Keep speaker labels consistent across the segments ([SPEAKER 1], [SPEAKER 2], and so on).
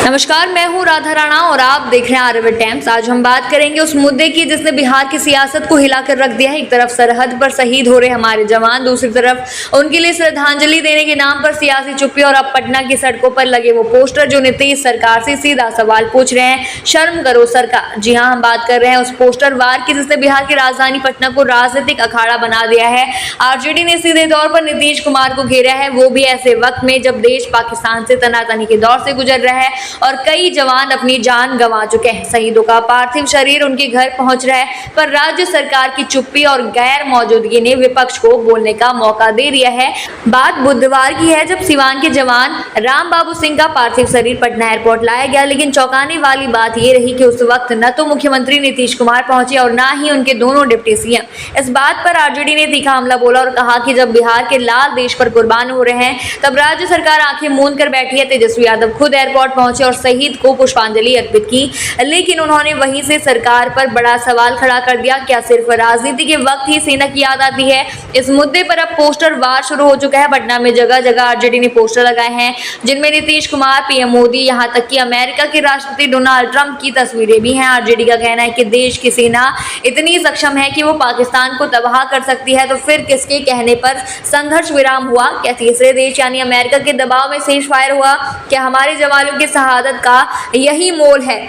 [SPEAKER 1] नमस्कार, मैं हूं राधा राणा और आप देख रहे हैं आर्यभट्ट टाइम्स। आज हम बात करेंगे उस मुद्दे की जिसने बिहार की सियासत को हिलाकर रख दिया है। एक तरफ सरहद पर शहीद हो रहे हमारे जवान, दूसरी तरफ उनके लिए श्रद्धांजलि देने के नाम पर सियासी चुप्पी और अब पटना की सड़कों पर लगे वो पोस्टर जो नीतीश सरकार से सीधा सवाल पूछ रहे हैं, शर्म करो सरकार। जी हाँ, हम बात कर रहे हैं उस पोस्टर वार की जिसने बिहार की राजधानी पटना को राजनीतिक अखाड़ा बना दिया है। आरजेडी ने सीधे तौर पर नीतीश कुमार को घेरा है, वो भी ऐसे वक्त में जब देश पाकिस्तान से तनातनी के दौर से गुजर रहा है और कई जवान अपनी जान गंवा चुके हैं। शहीदों का पार्थिव शरीर उनके घर पहुंच रहा है, पर राज्य सरकार की चुप्पी और गैर मौजूदगी ने विपक्ष को बोलने का मौका दे दिया है। बात बुधवार की है जब सिवान के जवान राम बाबू सिंह का पार्थिव शरीर पटना एयरपोर्ट लाया गया, लेकिन चौंकाने वाली बात यह रही कि उस वक्त न तो मुख्यमंत्री नीतीश कुमार पहुंचे और न ही उनके दोनों डिप्टी सीएम। इस बात पर आरजेडी ने तीखा हमला बोला और कहा कि जब बिहार के लाल देश पर कुर्बान हो रहे हैं तब राज्य सरकार आंखें मूंद कर बैठी है। तेजस्वी यादव खुद एयरपोर्ट पहुंचे और शहीद को पुष्पांजलि अर्पित की, लेकिन उन्होंने वहीं से सरकार पर बड़ा सवाल खड़ा कर दिया। क्या सिर्फ राजनीति के वक्त ही सेना की याद आती है? इस मुद्दे पर अब पोस्टर वार शुरू हो चुका है। पटना में जगह जगह आरजेडी ने पोस्टर लगाए हैं जिनमें नीतीश कुमार, पीएम मोदी, यहाँ तक कि अमेरिका के राष्ट्रपति डोनाल्ड ट्रंप की तस्वीरें भी हैं। आरजेडी का कहना है कि देश की सेना इतनी सक्षम है कि वो पाकिस्तान को तबाह कर सकती है, तो फिर किसके कहने पर संघर्ष विराम हुआ? क्या तीसरे देश यानी अमेरिका के दबाव में सीज फायर हुआ? क्या हमारे जवानों की शहादत का यही मोल है?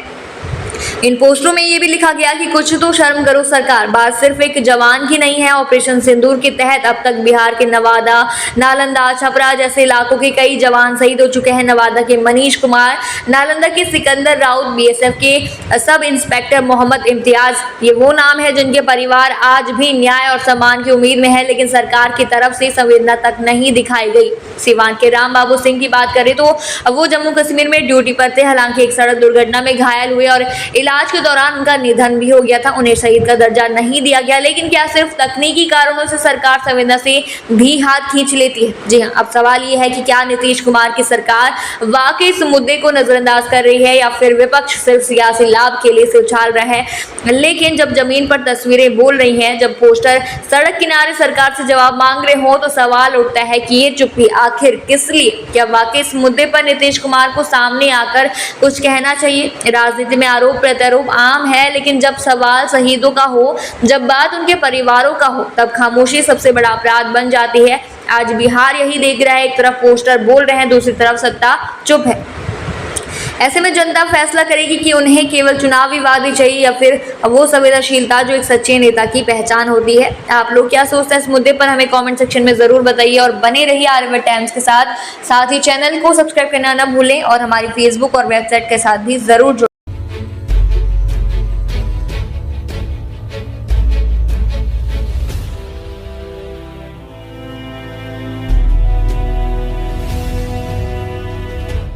[SPEAKER 1] इन पोस्टरों में ये भी लिखा गया कि कुछ तो शर्म करो सरकार। बात सिर्फ एक जवान की नहीं है। ऑपरेशन सिंदूर के तहत अब तक बिहार के नवादा, नालंदा, छपरा जैसे इलाकों के कई जवान शहीद हो चुके हैं। नवादा के मनीष कुमार, नालंदा के सिकंदर राउत, बीएसएफ के सब इंस्पेक्टर मोहम्मद इम्तियाज, ये वो नाम है जिनके परिवार आज भी न्याय और सम्मान की उम्मीद में है, लेकिन सरकार की तरफ से संवेदना तक नहीं दिखाई गई। सिवान के राम बाबू सिंह की बात करें तो वो जम्मू कश्मीर में ड्यूटी पर थे, हालांकि एक सड़क दुर्घटना में घायल हुए और इलाज के दौरान उनका निधन भी हो गया था। उन्हें शहीद का दर्जा नहीं दिया गया, लेकिन क्या सिर्फ तकनीकी कारणों से सरकार संवेदना से भी हाथ खींच लेती है? जी हाँ, अब सवाल ये है कि क्या नीतीश कुमार की सरकार वाकई इस मुद्दे को नजरअंदाज कर रही है या फिर विपक्ष सिर्फ सियासी लाभ के लिए इसे उछाल रहा है? लेकिन जब जमीन पर तस्वीरें बोल रही हैं, जब पोस्टर सड़क किनारे सरकार से जवाब मांग रहे हो, तो सवाल उठता है कि ये चुप्पी आखिर किस लिए? क्या वाकई इस मुद्दे पर नीतीश कुमार को सामने आकर कुछ कहना चाहिए? राजनीति में आरोप प्रत्यारोप आम है, लेकिन जब सवाल शहीदों का हो, जब बात उनके परिवारों का हो, तब खामोशी सबसे बड़ा अपराध बन जाती है। आज बिहार यही देख रहा है, एक तरफ पोस्टर बोल रहे हैं, दूसरी तरफ सत्ता चुप है। ऐसे में जनता फैसला करेगी कि उन्हें केवल चुनावी वादे चाहिए या फिर वो संवेदनशीलता जो एक सच्चे नेता की पहचान होती है। आप लोग क्या सोचते हैं इस मुद्दे पर? हमें कमेंट सेक्शन में जरूर बताइए और बने रहिए आर्यभट्ट टाइम्स के साथ ही चैनल को सब्सक्राइब करना ना भूलें और हमारी फेसबुक और वेबसाइट के साथ भी जरूर जुड़ें।